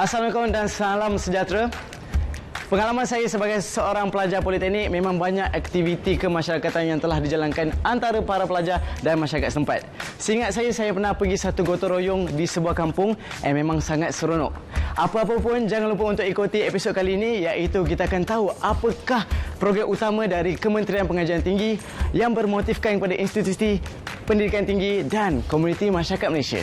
Assalamualaikum dan salam sejahtera. Pengalaman saya sebagai seorang pelajar politeknik, memang banyak aktiviti kemasyarakatan yang telah dijalankan antara para pelajar dan masyarakat setempat. Seingat saya pernah pergi satu gotong royong di sebuah kampung yang memang sangat seronok. Apa-apa pun, jangan lupa untuk ikuti episod kali ini, iaitu kita akan tahu apakah program utama dari Kementerian Pengajian Tinggi yang bermotifkan kepada institusi pendidikan tinggi dan komuniti masyarakat Malaysia.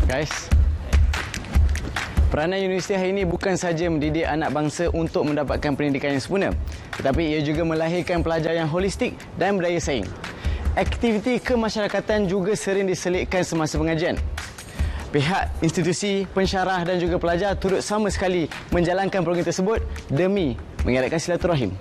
Guys, peranan universiti hari ini bukan sahaja mendidik anak bangsa untuk mendapatkan pendidikan yang sempurna, tetapi ia juga melahirkan pelajar yang holistik dan berdaya saing. Aktiviti kemasyarakatan juga sering diselitkan semasa pengajian. Pihak institusi, pensyarah dan juga pelajar turut sama sekali menjalankan program tersebut demi mengeratkan silaturahim.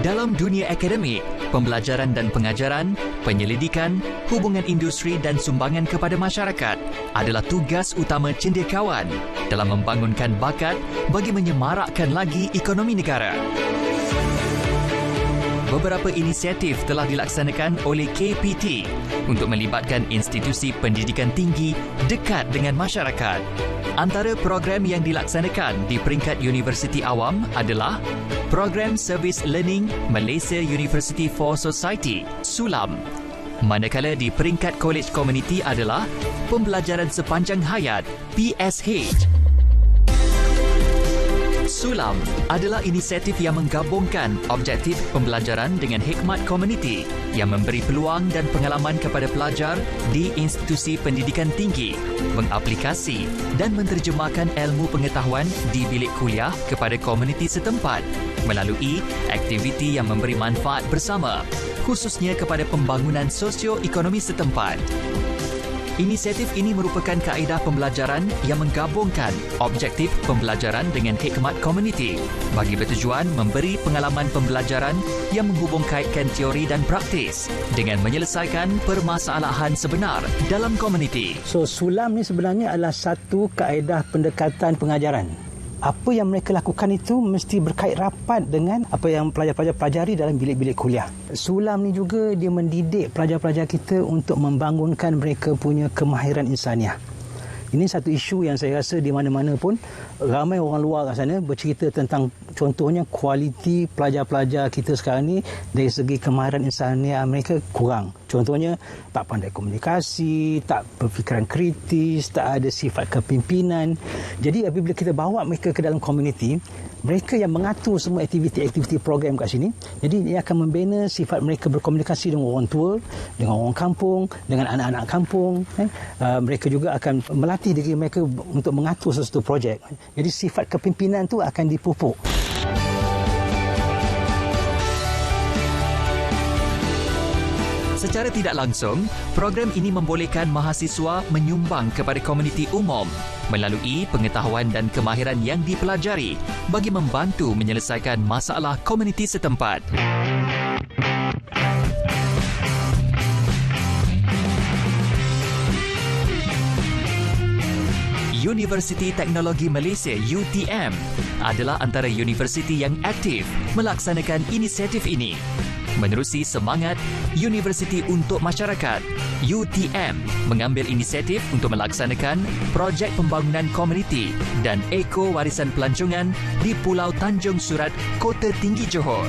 Dalam dunia akademik, pembelajaran dan pengajaran, penyelidikan, hubungan industri dan sumbangan kepada masyarakat adalah tugas utama cendekiawan dalam membangunkan bakat bagi menyemarakkan lagi ekonomi negara. Beberapa inisiatif telah dilaksanakan oleh KPT untuk melibatkan institusi pendidikan tinggi dekat dengan masyarakat. Antara program yang dilaksanakan di peringkat universiti awam adalah Program Service Learning Malaysia University for Society (SULAM). Manakala di peringkat College Community adalah Pembelajaran Sepanjang Hayat (PSH). SULAM adalah inisiatif yang menggabungkan objektif pembelajaran dengan hikmat komuniti yang memberi peluang dan pengalaman kepada pelajar di institusi pendidikan tinggi mengaplikasi dan menterjemahkan ilmu pengetahuan di bilik kuliah kepada komuniti setempat melalui aktiviti yang memberi manfaat bersama, khususnya kepada pembangunan sosio-ekonomi setempat. Inisiatif ini merupakan kaedah pembelajaran yang menggabungkan objektif pembelajaran dengan hikmat komuniti bagi bertujuan memberi pengalaman pembelajaran yang menghubungkaitkan teori dan praktis dengan menyelesaikan permasalahan sebenar dalam komuniti. So, SULAM ni sebenarnya adalah satu kaedah pendekatan pengajaran. Apa yang mereka lakukan itu mesti berkait rapat dengan apa yang pelajar-pelajar pelajari dalam bilik-bilik kuliah. SULAM ni juga dia mendidik pelajar-pelajar kita untuk membangunkan mereka punya kemahiran insaniah. Ini satu isu yang saya rasa di mana-mana pun ramai orang luar kat sana bercerita tentang contohnya kualiti pelajar-pelajar kita sekarang ni dari segi kemahiran insaniah mereka kurang. Contohnya tak pandai komunikasi, tak berfikiran kritis, tak ada sifat kepimpinan. Jadi apabila kita bawa mereka ke dalam komuniti, mereka yang mengatur semua aktiviti-aktiviti program kat sini, jadi ia akan membina sifat mereka berkomunikasi dengan orang tua, dengan orang kampung, dengan anak-anak kampung. Mereka juga akan melatih diri mereka untuk mengatur sesuatu projek. Jadi sifat kepimpinan tu akan dipupuk. Secara tidak langsung, program ini membolehkan mahasiswa menyumbang kepada komuniti umum melalui pengetahuan dan kemahiran yang dipelajari bagi membantu menyelesaikan masalah komuniti setempat. Universiti Teknologi Malaysia (UTM) adalah antara universiti yang aktif melaksanakan inisiatif ini. Menerusi semangat Universiti untuk Masyarakat, UTM mengambil inisiatif untuk melaksanakan projek pembangunan komuniti dan eko warisan pelancongan di Pulau Tanjung Surat, Kota Tinggi Johor.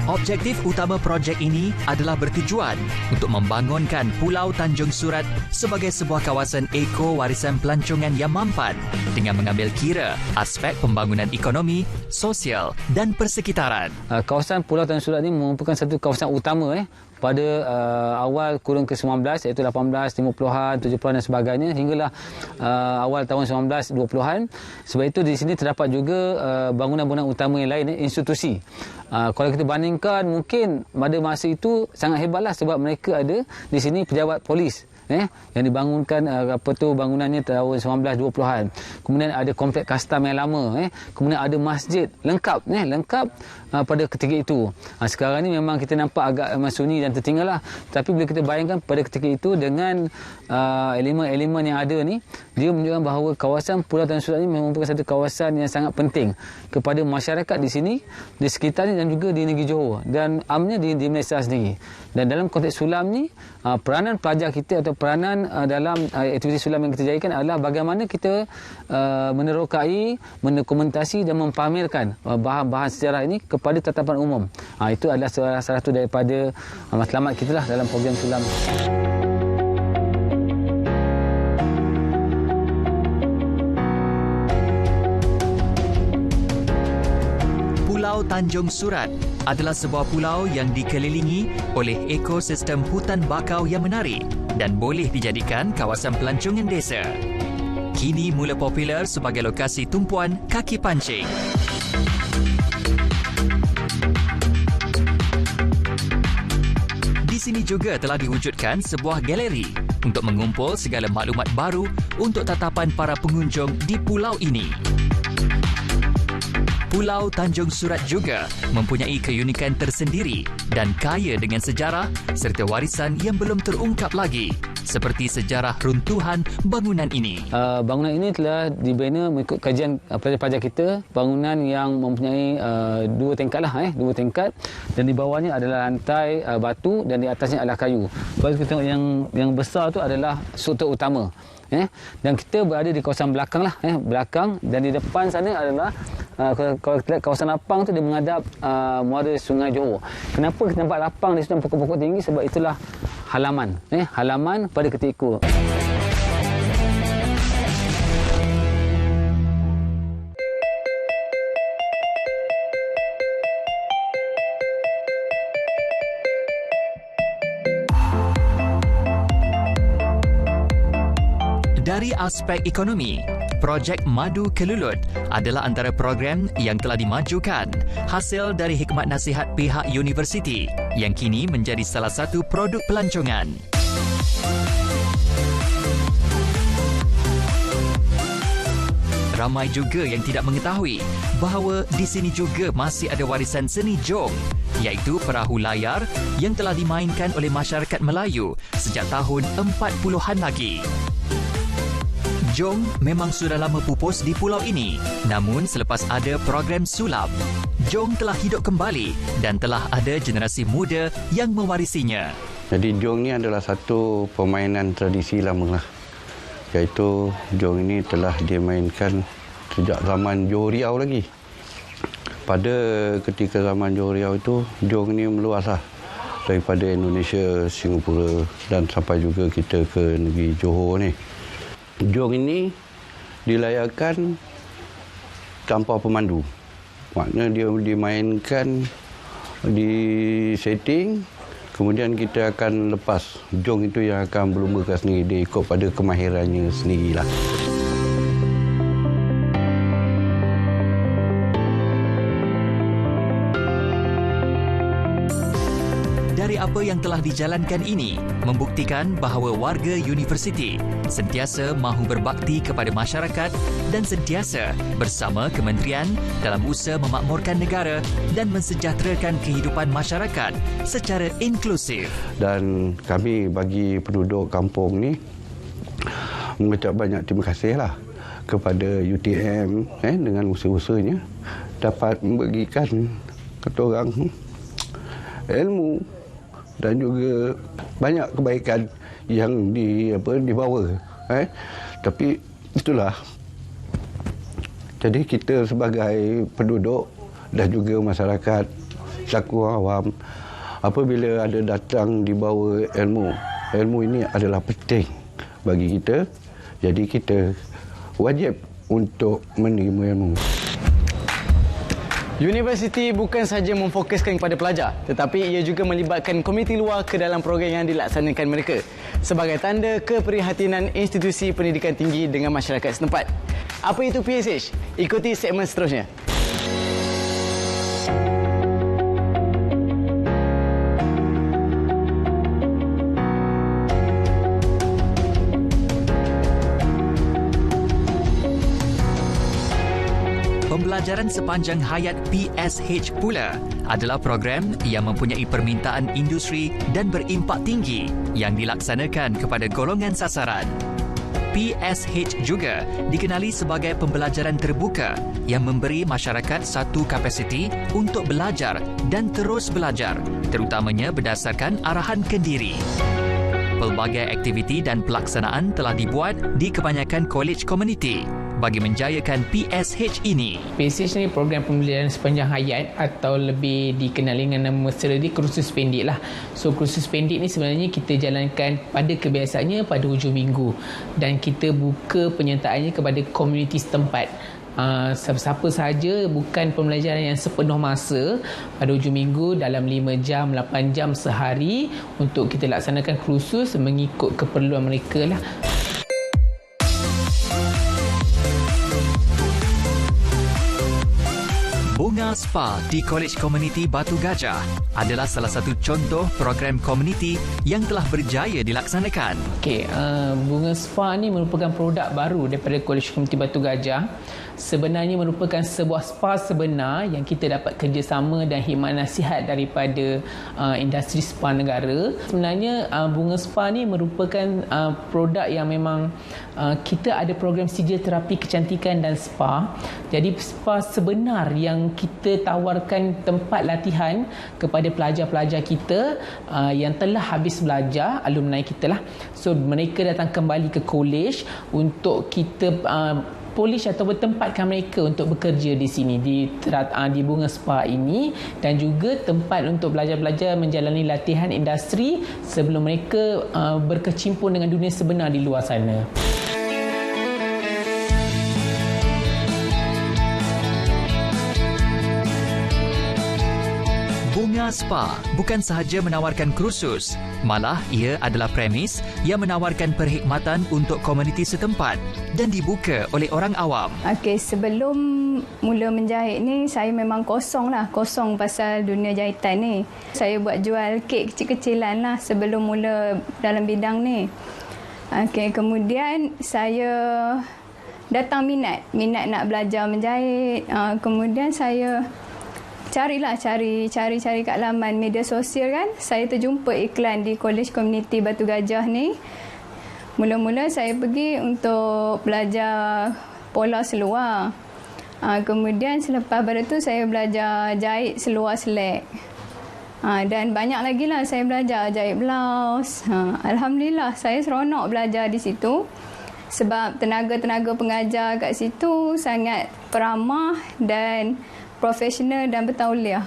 Objektif utama projek ini adalah bertujuan untuk membangunkan Pulau Tanjung Surat sebagai sebuah kawasan eko warisan pelancongan yang mampan dengan mengambil kira aspek pembangunan ekonomi, sosial dan persekitaran. Kawasan Pulau Tanjung Surat ini merupakan satu kawasan utama pada awal kurun ke-19 iaitu 18, 50-an, 70-an dan sebagainya hinggalah awal tahun 1920-an. Sebab itu di sini terdapat juga bangunan-bangunan utama yang lain, institusi. Kalau kita bandingkan mungkin pada masa itu sangat hebatlah sebab mereka ada di sini pejabat polis yang dibangunkan bangunannya tahun 1920-an. Kemudian ada kompleks kastam yang lama, kemudian ada masjid lengkap pada ketika itu. Sekarang ni memang kita nampak agak sunyi dan tertinggal lah, tapi bila kita bayangkan pada ketika itu dengan elemen-elemen yang ada ni, dia menunjukkan bahawa kawasan Pulau Tanjung Surat ini merupakan satu kawasan yang sangat penting kepada masyarakat di sini, di sekitarnya dan juga di negeri Johor dan amnya di Malaysia sendiri. Dan dalam konteks sulam ni, peranan pelajar kita atau peranan dalam aktiviti sulam yang kita jadikan adalah bagaimana kita menerokai, mendokumentasi dan mempamerkan bahan-bahan sejarah ini kepada tatapan umum. Itu adalah salah satu daripada matlamat kita lah dalam program sulam. Pulau Tanjung Surat adalah sebuah pulau yang dikelilingi oleh ekosistem hutan bakau yang menarik dan boleh dijadikan kawasan pelancongan desa. Kini mula popular sebagai lokasi tumpuan kaki pancing. Di sini juga telah diwujudkan sebuah galeri untuk mengumpul segala maklumat baru untuk tatapan para pengunjung di pulau ini. Pulau Tanjung Surat juga mempunyai keunikan tersendiri dan kaya dengan sejarah serta warisan yang belum terungkap lagi, seperti sejarah runtuhan bangunan ini. Bangunan ini telah dibina mengikut kajian pelajar-pelajar kita, bangunan yang mempunyai dua tingkat dan di bawahnya adalah lantai batu dan di atasnya adalah kayu. Kalau kita tengok yang besar tu adalah struktur utama. Dan kita berada di kawasan belakang belakang, dan di depan sana adalah kalau kita lihat kawasan lapang tu dia menghadap muara Sungai Johor. Kenapa kita nampak lapang di situ pokok-pokok tinggi? Sebab itulah halaman halaman pada ketika itu. Dari aspek ekonomi, projek Madu Kelulut adalah antara program yang telah dimajukan hasil dari hikmat nasihat pihak universiti yang kini menjadi salah satu produk pelancongan. Ramai juga yang tidak mengetahui bahawa di sini juga masih ada warisan seni jong, iaitu perahu layar yang telah dimainkan oleh masyarakat Melayu sejak tahun 40-an lagi. Jong memang sudah lama pupus di pulau ini, namun selepas ada program sulap, Jong telah hidup kembali dan telah ada generasi muda yang mewarisinya. Jadi Jong ni adalah satu permainan tradisi lama lah. Iaitu Jong ini telah dimainkan sejak zaman Johor Riau lagi. Pada ketika zaman Johor Riau itu, Jong ini meluas lah daripada Indonesia, Singapura dan sampai juga kita ke negeri Johor ni. Jong ini dilayarkan tanpa pemandu. Maknanya dia dimainkan di setting, kemudian kita akan lepas jong itu yang akan berlumba sendiri. Dia ikut pada kemahirannya sendirilah. Dari apa yang telah dijalankan ini membuktikan bahawa warga universiti sentiasa mahu berbakti kepada masyarakat dan sentiasa bersama kementerian dalam usaha memakmurkan negara dan mensejahterakan kehidupan masyarakat secara inklusif. Dan kami bagi penduduk kampung ni mengucap banyak terima kasihlah kepada UTM dengan usaha-usahanya dapat membagikan kata orang ilmu dan juga banyak kebaikan yang dibawa. Tapi itulah. Jadi kita sebagai penduduk dan juga masyarakat selaku awam, apabila ada datang dibawa ilmu, ilmu ini adalah penting bagi kita. Jadi kita wajib untuk menerima ilmu. Universiti bukan sahaja memfokuskan kepada pelajar, tetapi ia juga melibatkan komuniti luar ke dalam program yang dilaksanakan mereka sebagai tanda keprihatinan institusi pendidikan tinggi dengan masyarakat setempat. Apa itu PSH? Ikuti segmen seterusnya. Pembelajaran sepanjang hayat PSH pula adalah program yang mempunyai permintaan industri dan berimpak tinggi yang dilaksanakan kepada golongan sasaran. PSH juga dikenali sebagai pembelajaran terbuka yang memberi masyarakat satu kapasiti untuk belajar dan terus belajar, terutamanya berdasarkan arahan kendiri. Pelbagai aktiviti dan pelaksanaan telah dibuat di kebanyakan kolej komuniti bagi menjayakan PSH ini. PSH ni program pembelajaran sepanjang hayat atau lebih dikenali dengan nama mesra dia kursus pendek lah. So kursus pendek ni sebenarnya kita jalankan pada kebiasaannya pada hujung minggu dan kita buka penyertaannya kepada komuniti setempat. Siapa sahaja, bukan pembelajaran yang sepenuh masa pada hujung minggu dalam 5 jam, 8 jam sehari untuk kita laksanakan kursus mengikut keperluan mereka lah. Bunga Spa di Kolej Komuniti Batu Gajah adalah salah satu contoh program komuniti yang telah berjaya dilaksanakan. Bunga Spa ni merupakan produk baru daripada Kolej Komuniti Batu Gajah. Sebenarnya merupakan sebuah spa sebenar yang kita dapat kerjasama dan khidmat nasihat daripada industri spa negara. Sebenarnya Bunga Spa ni merupakan produk yang memang kita ada program sijil terapi kecantikan dan spa. Jadi spa sebenar yang kita tawarkan tempat latihan kepada pelajar-pelajar kita yang telah habis belajar, alumni kita lah. So mereka datang kembali ke kolej untuk kita polish atau bertempatkan mereka untuk bekerja di sini di Bunga Spa ini dan juga tempat untuk belajar-belajar menjalani latihan industri sebelum mereka berkecimpung dengan dunia sebenar di luar sana. Bunga Spa bukan sahaja menawarkan kursus, malah ia adalah premis yang menawarkan perkhidmatan untuk komuniti setempat dan dibuka oleh orang awam. Sebelum mula menjahit ni, saya memang kosong pasal dunia jahitan ni. Saya buat jual kek kecil-kecilan lah sebelum mula dalam bidang ni. Kemudian saya datang minat nak belajar menjahit. Kemudian saya cari kat laman media sosial kan. Saya terjumpa iklan di Kolej Komuniti Batu Gajah ni. Mula-mula saya pergi untuk belajar pola seluar. Kemudian selepas pada tu saya belajar jahit seluar selek. Dan banyak lagi lah saya belajar jahit blouse. Alhamdulillah saya seronok belajar di situ. Sebab tenaga-tenaga pengajar kat situ sangat peramah dan profesional dan bertauliah.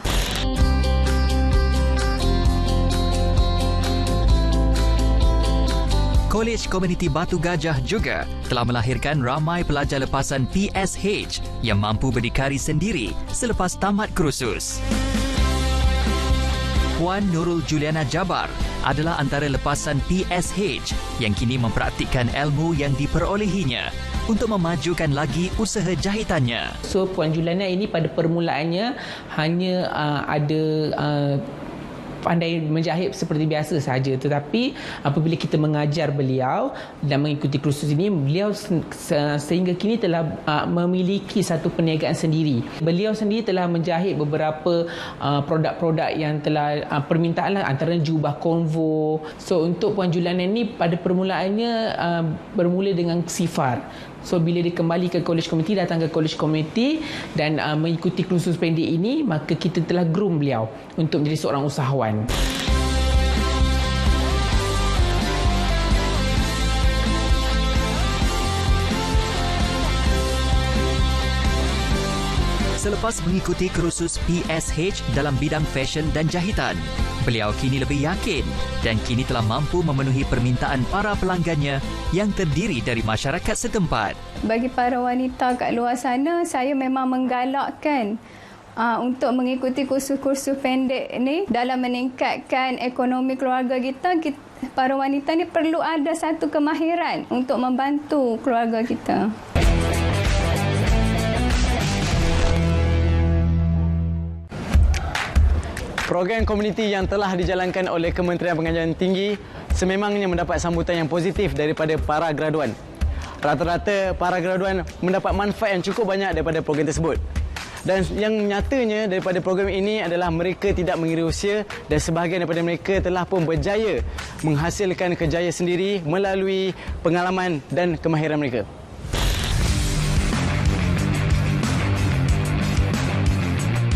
Kolej Komuniti Batu Gajah juga telah melahirkan ramai pelajar lepasan PSH yang mampu berdikari sendiri selepas tamat kursus. Puan Nurul Juliana Jabar adalah antara lepasan PSH yang kini mempraktikkan ilmu yang diperolehinya untuk memajukan lagi usaha jahitannya. So Puan Juliana ini pada permulaannya hanya ada pandai menjahit seperti biasa sahaja, tetapi apabila kita mengajar beliau dan mengikuti kursus ini, beliau sehingga kini telah memiliki satu perniagaan sendiri. Beliau sendiri telah menjahit beberapa produk-produk yang telah permintaan lah, antaranya jubah konvo. So untuk Puan Juliana ini pada permulaannya bermula dengan sifar. So bila dia kembali ke kolej komuniti, datang ke kolej komuniti dan mengikuti kursus pendek ini, maka kita telah groom beliau untuk menjadi seorang usahawan. Selepas mengikuti kursus PSH dalam bidang fashion dan jahitan, beliau kini lebih yakin dan kini telah mampu memenuhi permintaan para pelanggannya yang terdiri dari masyarakat setempat. Bagi para wanita kat luar sana, saya memang menggalakkan untuk mengikuti kursus-kursus pendek ni dalam meningkatkan ekonomi keluarga kita, para wanita ni perlu ada satu kemahiran untuk membantu keluarga kita. Program komuniti yang telah dijalankan oleh Kementerian Pengajaran Tinggi sememangnya mendapat sambutan yang positif daripada para graduan. Rata-rata para graduan mendapat manfaat yang cukup banyak daripada program tersebut. Dan yang nyatanya daripada program ini adalah mereka tidak mengira usia dan sebahagian daripada mereka telah pun berjaya menghasilkan kerjaya sendiri melalui pengalaman dan kemahiran mereka.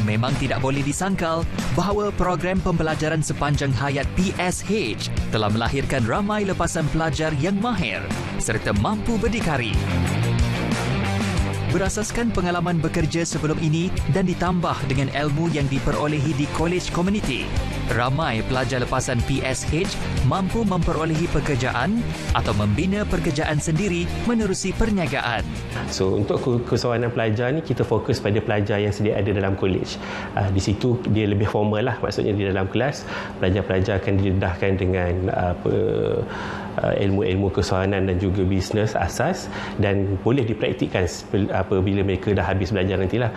Memang tidak boleh disangkal bahawa program pembelajaran sepanjang hayat PSH telah melahirkan ramai lepasan pelajar yang mahir serta mampu berdikari. Berasaskan pengalaman bekerja sebelum ini dan ditambah dengan ilmu yang diperolehi di kolej komuniti, ramai pelajar lepasan PSH mampu memperolehi pekerjaan atau membina pekerjaan sendiri menerusi perniagaan. So untuk keusahawanan pelajar ni kita fokus pada pelajar yang sedia ada dalam kolej. Di situ dia lebih formal lah, maksudnya di dalam kelas pelajar-pelajar akan didedahkan dengan ilmu-ilmu keusahawanan dan juga bisnes asas dan boleh dipraktikkan apabila mereka dah habis belajar nantilah.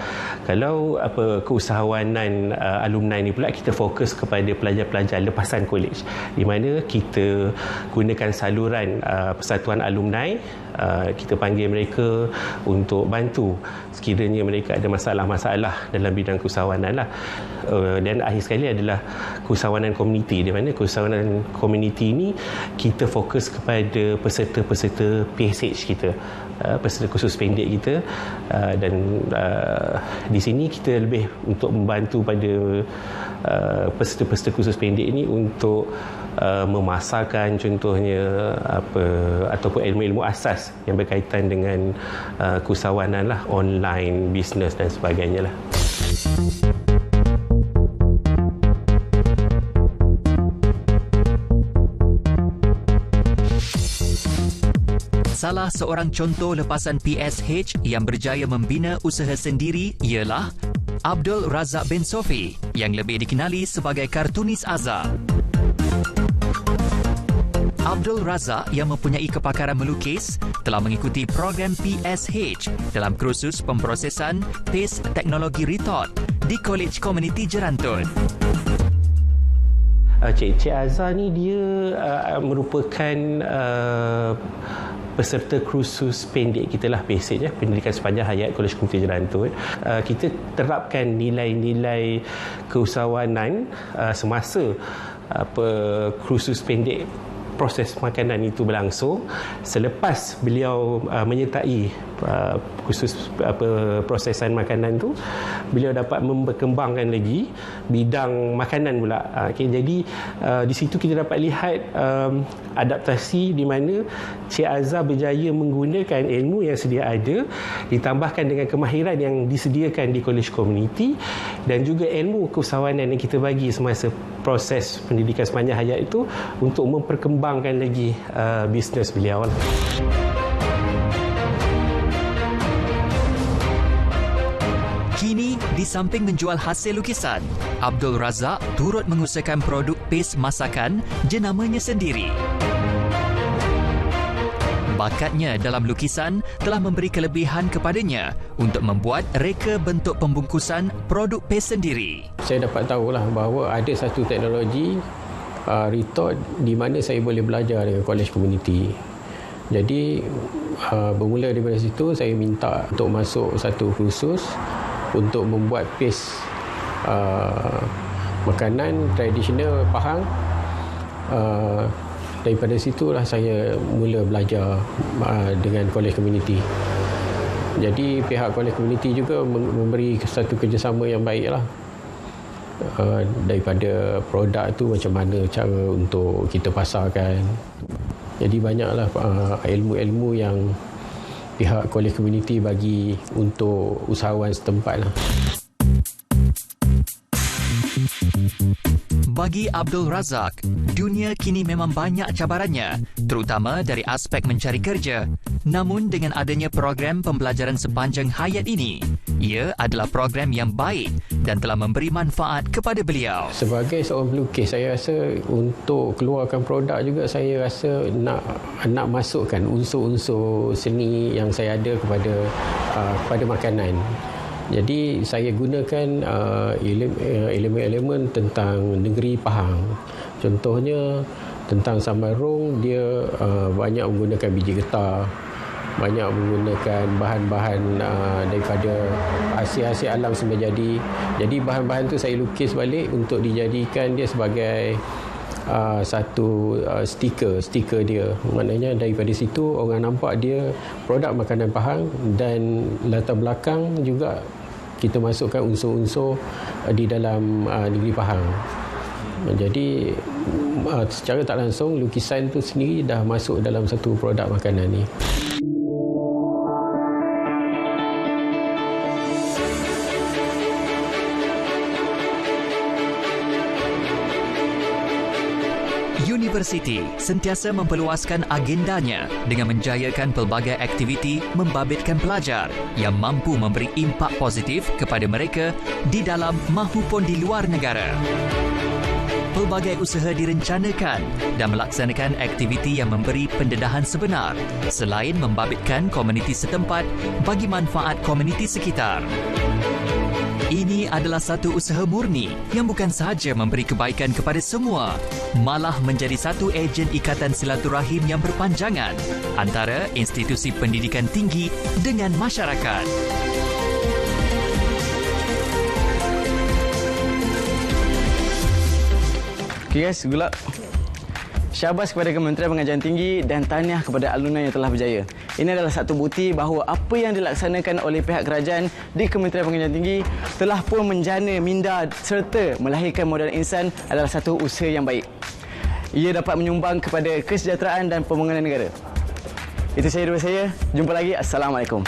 Kalau keusahawanan alumni ni pula kita fokus kepada pelajar-pelajar lepasan kolej, di mana kita gunakan saluran persatuan alumni. Kita panggil mereka untuk bantu sekiranya mereka ada masalah-masalah dalam bidang keusahawanan lah. Dan akhir sekali adalah keusahawanan komuniti, di mana keusahawanan komuniti ini kita fokus kepada peserta-peserta PSH kita, peserta kursus pendek kita, dan di sini kita lebih untuk membantu pada peserta-peserta kursus pendek ini untuk memasarkan contohnya ataupun ilmu-ilmu asas yang berkaitan dengan keusahawanan lah, online, bisnes dan sebagainya lah. Salah seorang contoh lepasan PSH yang berjaya membina usaha sendiri ialah Abdul Razak bin Sofi yang lebih dikenali sebagai kartunis Azhar. Abdul Razak yang mempunyai kepakaran melukis telah mengikuti program PSH dalam kursus pemprosesan paste teknologi retort di Kolej Komuniti Jerantun. Cik Azhar ni dia merupakan peserta kursus pendek kita lah, basic pendidikan sepanjang hayat Kolej Komuniti Jerantun. Kita terapkan nilai-nilai keusahawanan semasa kursus pendek proses makanan itu berlangsung. Selepas beliau menyertai khusus prosesan makanan tu, beliau dapat memperkembangkan lagi bidang makanan pula. Jadi di situ kita dapat lihat adaptasi di mana Cik Azhar berjaya menggunakan ilmu yang sedia ada ditambahkan dengan kemahiran yang disediakan di kolej komuniti dan juga ilmu keusahawanan yang kita bagi semasa proses pendidikan sepanjang hayat itu untuk memperkembangkan lagi bisnes beliau. Kini, di samping menjual hasil lukisan, Abdul Razak turut mengusahakan produk paste masakan jenamanya sendiri. Bakatnya dalam lukisan telah memberi kelebihan kepadanya untuk membuat reka bentuk pembungkusan produk paste sendiri. Saya dapat tahulah bahawa ada satu teknologi retort di mana saya boleh belajar dengan kolej komuniti. Jadi bermula daripada situ saya minta untuk masuk satu kursus untuk membuat paste makanan tradisional Pahang. Daripada situlah saya mula belajar dengan kolej komuniti. Jadi pihak kolej komuniti juga memberi satu kerjasama yang baik lah. Daripada produk tu macam mana cara untuk kita pasarkan. Jadi banyaklah ilmu-ilmu yang pihak kolej komuniti bagi untuk usahawan setempat lah. Bagi Abdul Razak, dunia kini memang banyak cabarannya, terutama dari aspek mencari kerja. Namun dengan adanya program pembelajaran sepanjang hayat ini, Ia adalah program yang baik dan telah memberi manfaat kepada beliau. Sebagai seorang pelukis, saya rasa untuk keluarkan produk juga saya rasa nak masukkan unsur-unsur seni yang saya ada kepada makanan. Jadi saya gunakan elemen-elemen tentang negeri Pahang. Contohnya tentang sambal rong, dia banyak menggunakan biji getah, banyak menggunakan bahan-bahan daripada hasil-hasil alam semula jadi. Jadi bahan-bahan tu saya lukis balik untuk dijadikan dia sebagai satu stiker dia. Maknanya daripada situ orang nampak dia produk makanan Pahang, dan latar belakang juga kita masukkan unsur-unsur di dalam negeri Pahang. Jadi secara tak langsung lukisan tu sendiri dah masuk dalam satu produk makanan ni. Universiti sentiasa memperluaskan agendanya dengan menjayakan pelbagai aktiviti membabitkan pelajar yang mampu memberi impak positif kepada mereka di dalam mahupun di luar negara. Pelbagai usaha direncanakan dan melaksanakan aktiviti yang memberi pendedahan sebenar selain membabitkan komuniti setempat bagi manfaat komuniti sekitar. Ini adalah satu usaha murni yang bukan sahaja memberi kebaikan kepada semua, malah menjadi satu ejen ikatan silaturahim yang berpanjangan antara institusi pendidikan tinggi dengan masyarakat. Okay guys, good luck. Syabas kepada Kementerian Pengajian Tinggi dan tahniah kepada alumni yang telah berjaya. Ini adalah satu bukti bahawa apa yang dilaksanakan oleh pihak kerajaan di Kementerian Pengajian Tinggi telah pun menjana minda serta melahirkan modal insan adalah satu usaha yang baik. Ia dapat menyumbang kepada kesejahteraan dan pembangunan negara. Itu saya daripada saya. Jumpa lagi. Assalamualaikum.